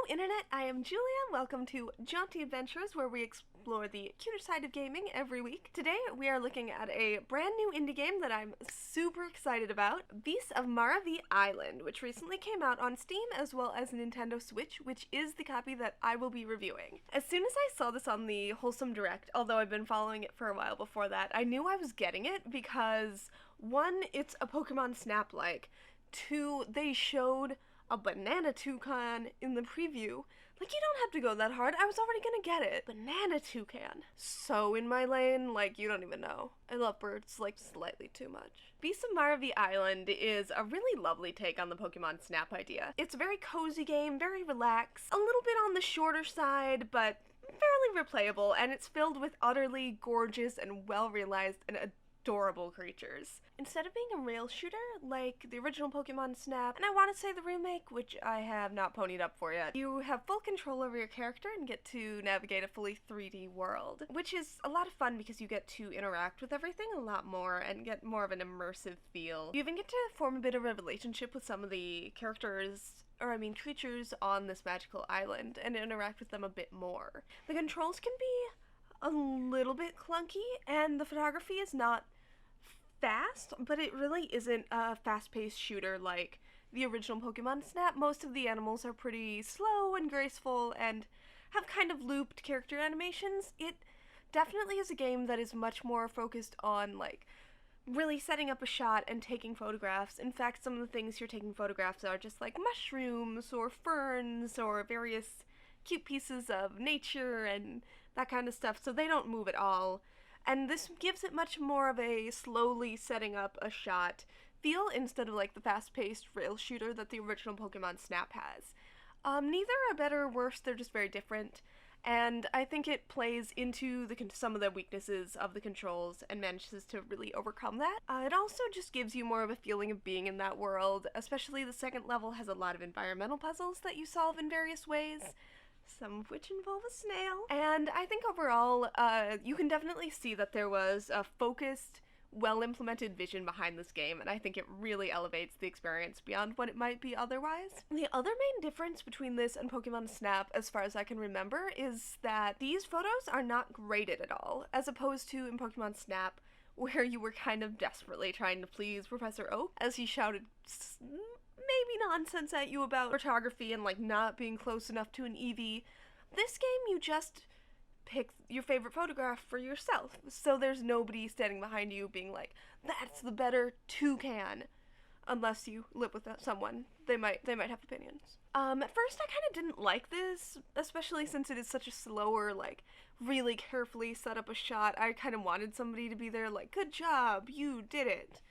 Hello Internet, I am Julia. Welcome to Jaunty Adventures, where we explore the cuter side of gaming every week. Today we are looking at a brand new indie game that I'm super excited about, Beasts of Maravilla Island, which recently came out on Steam as well as Nintendo Switch, which is the copy that I will be reviewing. As soon as I saw this on the Wholesome Direct, although I've been following it for a while before that, I knew I was getting it because, one, it's a Pokemon Snap-like, two, they showed a banana toucan in the preview. Like, you don't have to go that hard. I was already gonna get it. Banana toucan. So in my lane, like, you don't even know. I love birds, like, slightly too much. Beasts of Maravilla Island is a really lovely take on the Pokemon Snap idea. It's a very cozy game, very relaxed, a little bit on the shorter side, but fairly replayable, and it's filled with utterly gorgeous and well-realized and adorable creatures. Instead of being a rail shooter like the original Pokemon Snap, and I want to say the remake, which I have not ponied up for yet, you have full control over your character and get to navigate a fully 3D world, which is a lot of fun because you get to interact with everything a lot more and get more of an immersive feel. You even get to form a bit of a relationship with some of the creatures on this magical island and interact with them a bit more. The controls can be a little bit clunky, and the photography is not fast, but it really isn't a fast-paced shooter like the original Pokemon Snap. Most of the animals are pretty slow and graceful and have kind of looped character animations. It definitely is a game that is much more focused on, like, really setting up a shot and taking photographs. In fact, some of the things you're taking photographs are just like mushrooms or ferns or various cute pieces of nature and that kind of stuff, so they don't move at all. And this gives it much more of a slowly setting up a shot feel instead of like the fast-paced rail shooter that the original Pokemon Snap has. Neither are better or worse, they're just very different, and I think it plays into some of the weaknesses of the controls and manages to really overcome that. It also just gives you more of a feeling of being in that world, especially the second level has a lot of environmental puzzles that you solve in various ways, some of which involve a snail. And I think overall, you can definitely see that there was a focused, well-implemented vision behind this game, and I think it really elevates the experience beyond what it might be otherwise. The other main difference between this and Pokemon Snap, as far as I can remember, is that these photos are not graded at all, as opposed to in Pokemon Snap, where you were kind of desperately trying to please Professor Oak as he shouted maybe nonsense at you about photography and like not being close enough to an Eevee. This game, you just pick your favorite photograph for yourself, so there's nobody standing behind you being like, that's the better toucan, unless you live with someone. They might have opinions. At first I kind of didn't like this, especially since it is such a slower, like, really carefully set up a shot. I kind of wanted somebody to be there like, good job, you did it.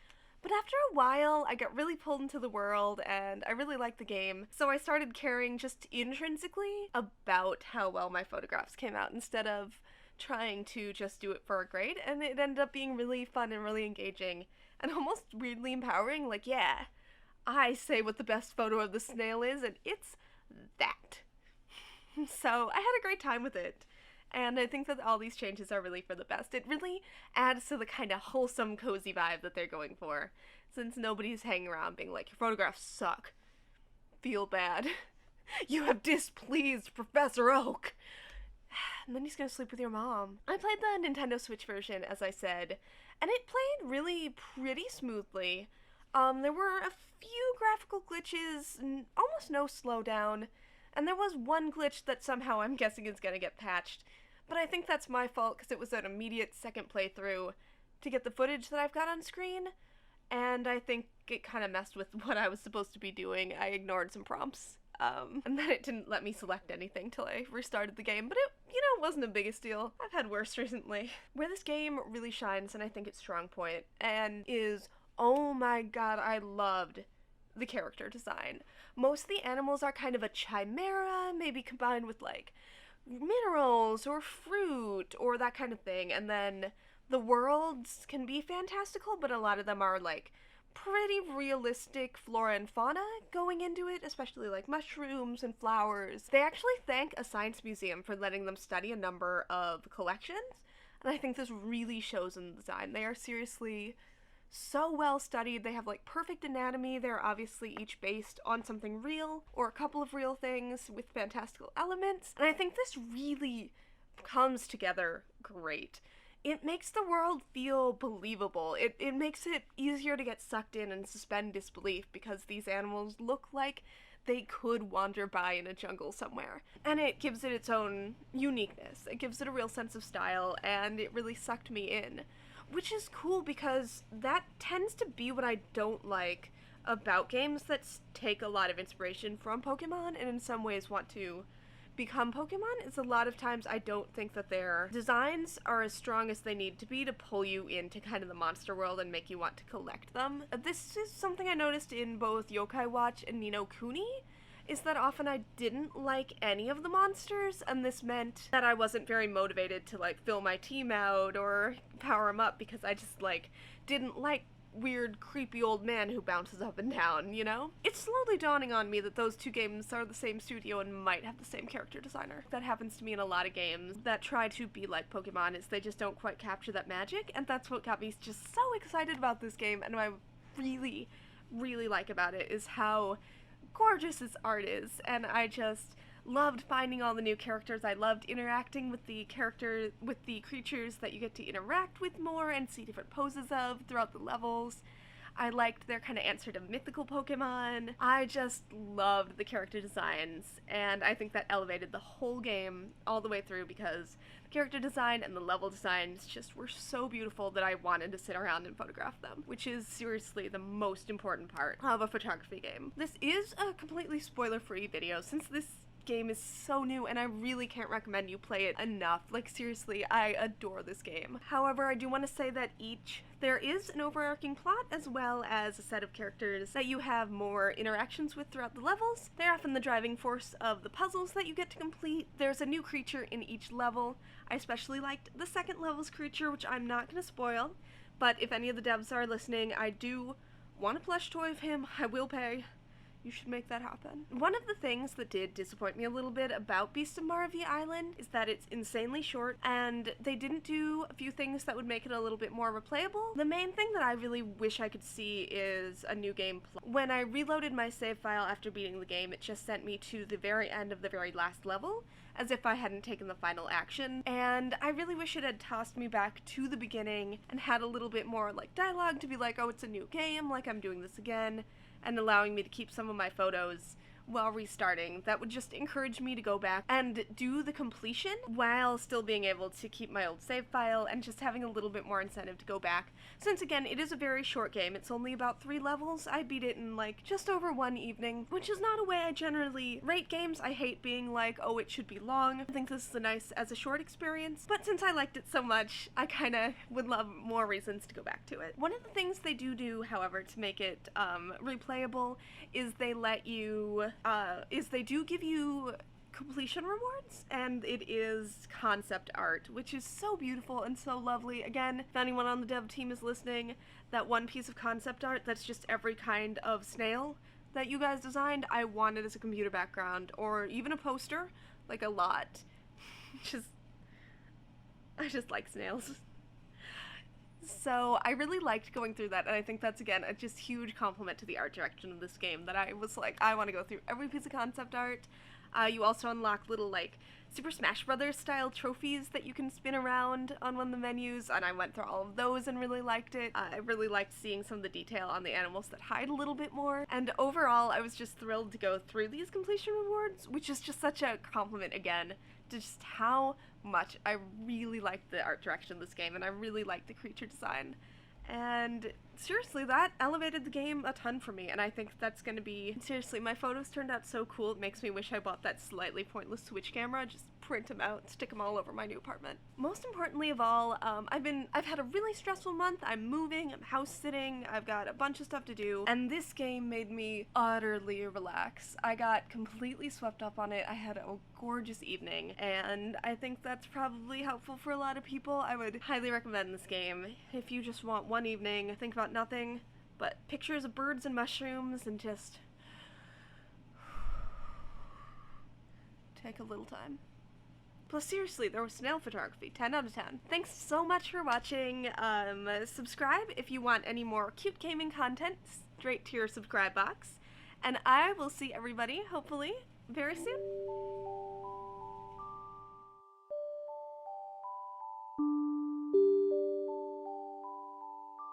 But after a while, I got really pulled into the world, and I really liked the game, so I started caring just intrinsically about how well my photographs came out instead of trying to just do it for a grade, and it ended up being really fun and really engaging, and almost weirdly empowering. Like, yeah, I say what the best photo of the snail is, and it's that. So I had a great time with it. And I think that all these changes are really for the best. It really adds to the kind of wholesome, cozy vibe that they're going for, since nobody's hanging around being like, your photographs suck. Feel bad. You have displeased Professor Oak. And then he's gonna sleep with your mom. I played the Nintendo Switch version, as I said, and it played really pretty smoothly. There were a few graphical glitches, almost no slowdown, and there was one glitch that somehow I'm guessing is gonna get patched. But I think that's my fault because it was an immediate second playthrough to get the footage that I've got on screen, and I think it kind of messed with what I was supposed to be doing. I ignored some prompts, and then it didn't let me select anything till I restarted the game, but it, wasn't the biggest deal. I've had worse recently. Where this game really shines, and I think its strong point, and is, oh my god, I loved the character design. Most of the animals are kind of a chimera, maybe combined with, like, minerals or fruit or that kind of thing, and then the worlds can be fantastical, but a lot of them are like pretty realistic flora and fauna going into it, especially like mushrooms and flowers. They actually thank a science museum for letting them study a number of collections, and I think this really shows in the design. They are seriously so well studied. They have like perfect anatomy. They're obviously each based on something real or a couple of real things with fantastical elements. And I think this really comes together great. It makes the world feel believable. It makes it easier to get sucked in and suspend disbelief because these animals look like they could wander by in a jungle somewhere. And it gives it its own uniqueness. It gives it a real sense of style, and it really sucked me in. Which is cool because that tends to be what I don't like about games that take a lot of inspiration from Pokemon and in some ways want to become Pokemon, is a lot of times I don't think that their designs are as strong as they need to be to pull you into kind of the monster world and make you want to collect them. This is something I noticed in both Yokai Watch and Ni no Kuni, is that often I didn't like any of the monsters, and this meant that I wasn't very motivated to like fill my team out or power them up because I just like didn't like weird, creepy old man who bounces up and down, you know? It's slowly dawning on me that those two games are the same studio and might have the same character designer. That happens to me in a lot of games that try to be like Pokemon, is they just don't quite capture that magic, and that's what got me just so excited about this game, and what I really, really like about it is how gorgeous this art is, and I just loved finding all the new characters. I loved interacting with the creatures that you get to interact with more and see different poses of throughout the levels. I liked their kind of answer to mythical Pokemon. I just loved the character designs, and I think that elevated the whole game all the way through because the character design and the level designs just were so beautiful that I wanted to sit around and photograph them, which is seriously the most important part of a photography game. This is a completely spoiler-free video since this game is so new and I really can't recommend you play it enough. Like seriously, I adore this game. However, I do want to say that there is an overarching plot as well as a set of characters that you have more interactions with throughout the levels. They're often the driving force of the puzzles that you get to complete. There's a new creature in each level. I especially liked the second level's creature, which I'm not going to spoil, but if any of the devs are listening, I do want a plush toy of him. I will pay. You should make that happen. One of the things that did disappoint me a little bit about Beasts of Maravilla Island is that it's insanely short, and they didn't do a few things that would make it a little bit more replayable. The main thing that I really wish I could see is a new game plot. When I reloaded my save file after beating the game, it just sent me to the very end of the very last level, as if I hadn't taken the final action, and I really wish it had tossed me back to the beginning and had a little bit more like dialogue to be like, oh, it's a new game, like I'm doing this again, and allowing me to keep some of my photos while restarting. That would just encourage me to go back and do the completion while still being able to keep my old save file and just having a little bit more incentive to go back. Since again, it is a very short game. It's only about 3 levels. I beat it in like just over 1 evening, which is not a way I generally rate games. I hate being like, oh, it should be long. I think this is a nice as a short experience, but since I liked it so much, I kind of would love more reasons to go back to it. One of the things they do, however, to make it replayable is they do give you completion rewards, and it is concept art, which is so beautiful and so lovely. Again, if anyone on the dev team is listening, that one piece of concept art that's just every kind of snail that you guys designed, I wanted as a computer background, or even a poster, like a lot. I just like snails. So I really liked going through that, and I think that's, again, a just huge compliment to the art direction of this game, that I was like, I want to go through every piece of concept art. You also unlock little, like, Super Smash Brothers style trophies that you can spin around on one of the menus, and I went through all of those and really liked it. I really liked seeing some of the detail on the animals that hide a little bit more, and overall I was just thrilled to go through these completion rewards, which is just such a compliment, again, to just how much I really liked the art direction of this game, and I really liked the creature design. And seriously, that elevated the game a ton for me, and I think that's gonna be, seriously, my photos turned out so cool, it makes me wish I bought that slightly pointless Switch camera, just print them out, stick them all over my new apartment. Most importantly of all, I've had a really stressful month. I'm moving, I'm house sitting, I've got a bunch of stuff to do, and this game made me utterly relax. I got completely swept up on it. I had a gorgeous evening, and I think that's probably helpful for a lot of people. I would highly recommend this game if you just want one evening, think about nothing but pictures of birds and mushrooms and just take a little time. Plus, seriously, there was snail photography. 10 out of 10. Thanks so much for watching. Subscribe if you want any more cute gaming content straight to your subscribe box. And I will see everybody, hopefully, very soon.